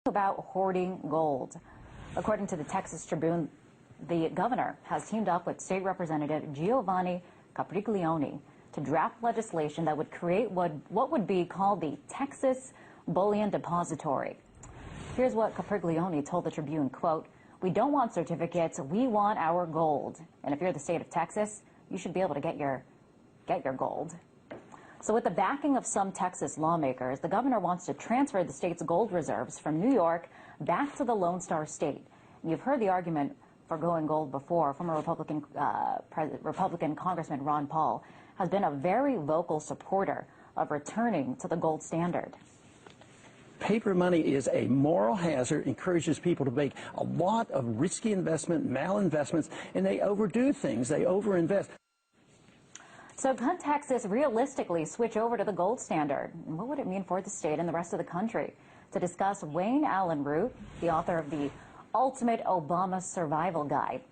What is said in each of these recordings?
About hoarding gold. According to the Texas Tribune, the governor has teamed up with State Representative Giovanni Capriglione to draft legislation that would create what would be called the Texas Bullion Depository. Here's what Capriglione told the Tribune, quote, "We don't want certificates, we want our gold. And if you're the state of Texas, you should be able to get your gold." So with the backing of some Texas lawmakers, the governor wants to transfer the state's gold reserves from New York back to the Lone Star State. And you've heard the argument for going gold before. Former Republican Congressman Ron Paul has been a very vocal supporter of returning to the gold standard. Paper money is a moral hazard, encourages people to make a lot of risky investment, malinvestments, and they overdo things, they overinvest. So could Texas realistically switch over to the gold standard? And what would it mean for the state and the rest of the country? To discuss, Wayne Allyn Root, the author of the Ultimate Obama Survival Guide,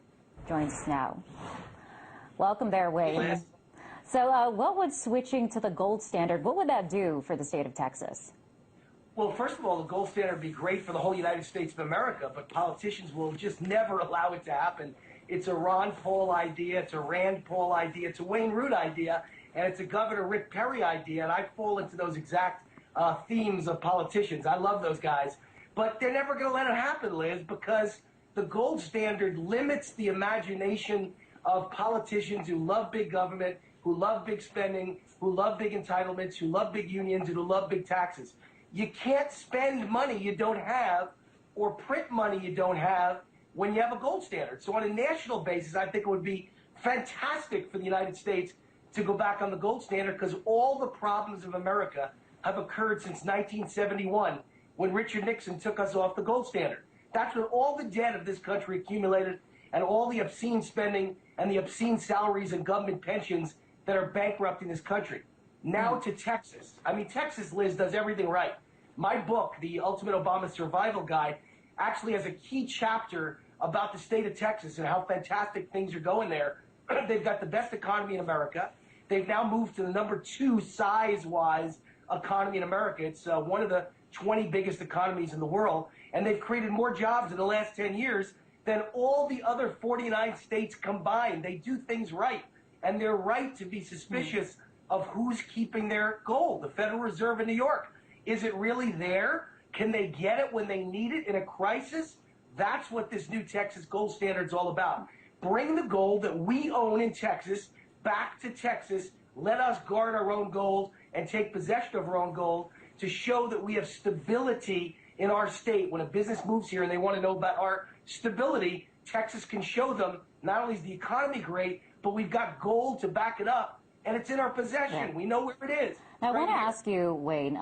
joins us now. Welcome there, Wayne. Hey, so what would switching to the gold standard, what would that do for the state of Texas? Well, first of all, the gold standard would be great for the whole United States of America, but politicians will just never allow it to happen. It's a Ron Paul idea, it's a Rand Paul idea, it's a Wayne Root idea, and it's a Governor Rick Perry idea, and I fall into those exact themes of politicians. I love those guys. But they're never going to let it happen, Liz, because the gold standard limits the imagination of politicians who love big government, who love big spending, who love big entitlements, who love big unions, and who love big taxes. You can't spend money you don't have or print money you don't have when you have a gold standard. So on a national basis, I think it would be fantastic for the United States to go back on the gold standard, because all the problems of America have occurred since 1971 when Richard Nixon took us off the gold standard. That's when all the debt of this country accumulated and all the obscene spending and the obscene salaries and government pensions that are bankrupting this country. Now to Texas. I mean, Texas, Liz, does everything right. My book, The Ultimate Obama Survival Guide, actually has a key chapter about the state of Texas and how fantastic things are going there. They've got the best economy in America. They've now moved to the #2 size-wise economy in America. It's one of the 20 biggest economies in the world, and they've created more jobs in the last 10 years than all the other 49 states combined. They do things right, and they're right to be suspicious of who's keeping their gold. The Federal Reserve in New York. Is it really there? Can they get it when they need it in a crisis? That's what this new Texas gold standard is all about. Bring the gold that we own in Texas back to Texas. Let us guard our own gold and take possession of our own gold to show that we have stability in our state. When a business moves here and they want to know about our stability, Texas can show them not only is the economy great, but we've got gold to back it up, and it's in our possession. Yeah. We know where it is. Now, I want to ask you, Wayne,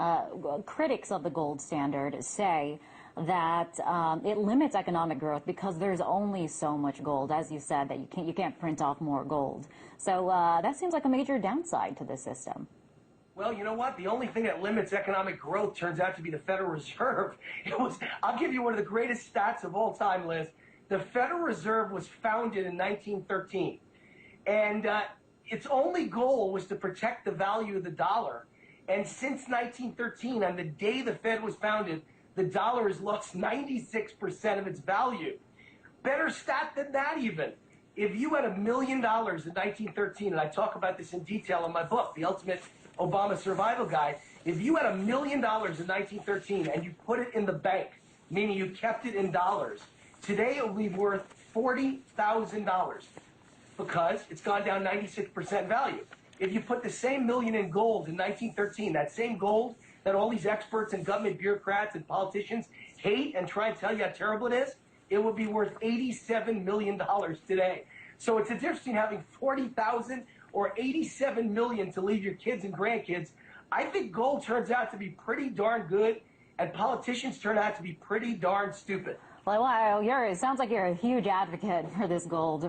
critics of the gold standard say that it limits economic growth because there's only so much gold, as you said, that you can't print off more gold. So that seems like a major downside to the system. Well, you know what? The only thing that limits economic growth turns out to be the Federal Reserve. I'll give you one of the greatest stats of all time, Liz. The Federal Reserve was founded in 1913, and its only goal was to protect the value of the dollar. And since 1913, on the day the Fed was founded, the dollar has lost 96% of its value. Better stat than that even. If you had $1 million in 1913, and I talk about this in detail in my book, The Ultimate Obama Survival Guide, if you had $1 million in 1913 and you put it in the bank, meaning you kept it in dollars, today it would be worth $40,000 because it's gone down 96% value. If you put the same million in gold in 1913, that same gold that all these experts and government bureaucrats and politicians hate and try and tell you how terrible it is, it would be worth $87 million today. So it's a difference between having 40,000 or 87 million to leave your kids and grandkids. I think gold turns out to be pretty darn good, and politicians turn out to be pretty darn stupid. Well, it sounds like you're a huge advocate for this gold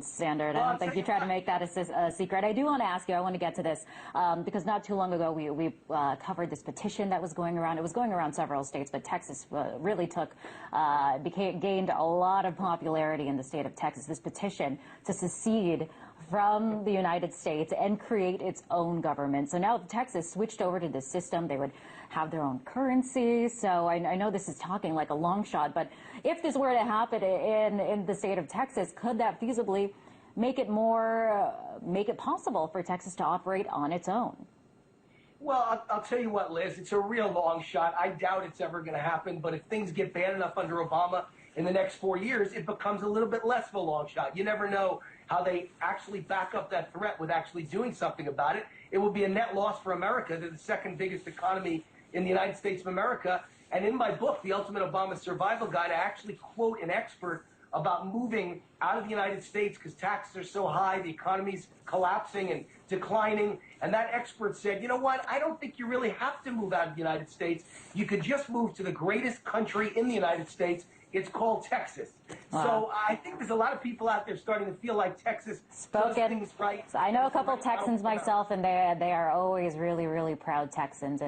standard. Well, I don't think you try to make that a secret. I do want to ask you, I want to get to this, because not too long ago we covered this petition that was going around. It was going around several states, but Texas really gained a lot of popularity in the state of Texas. This petition to secede from the United States and create its own government. So now if Texas switched over to this system, they would have their own currency. So I know this is talking like a long shot, but if this were to happen in the state of Texas, could that feasibly make it possible for Texas to operate on its own? Well, I'll tell you what, Liz, it's a real long shot. I doubt it's ever going to happen, but if things get bad enough under Obama in the next 4 years, it becomes a little bit less of a long shot. You never know how they actually back up that threat with actually doing something about it. It would be a net loss for America. They're the second biggest economy in the United States of America. And in my book, The Ultimate Obama Survival Guide, I actually quote an expert about moving out of the United States because taxes are so high, the economy's collapsing and declining. And that expert said, you know what, I don't think you really have to move out of the United States. You could just move to the greatest country in the United States. It's called Texas. Wow. So I think there's a lot of people out there starting to feel like Texas does things right. I know a couple Texans myself, and they are always really, really proud Texans.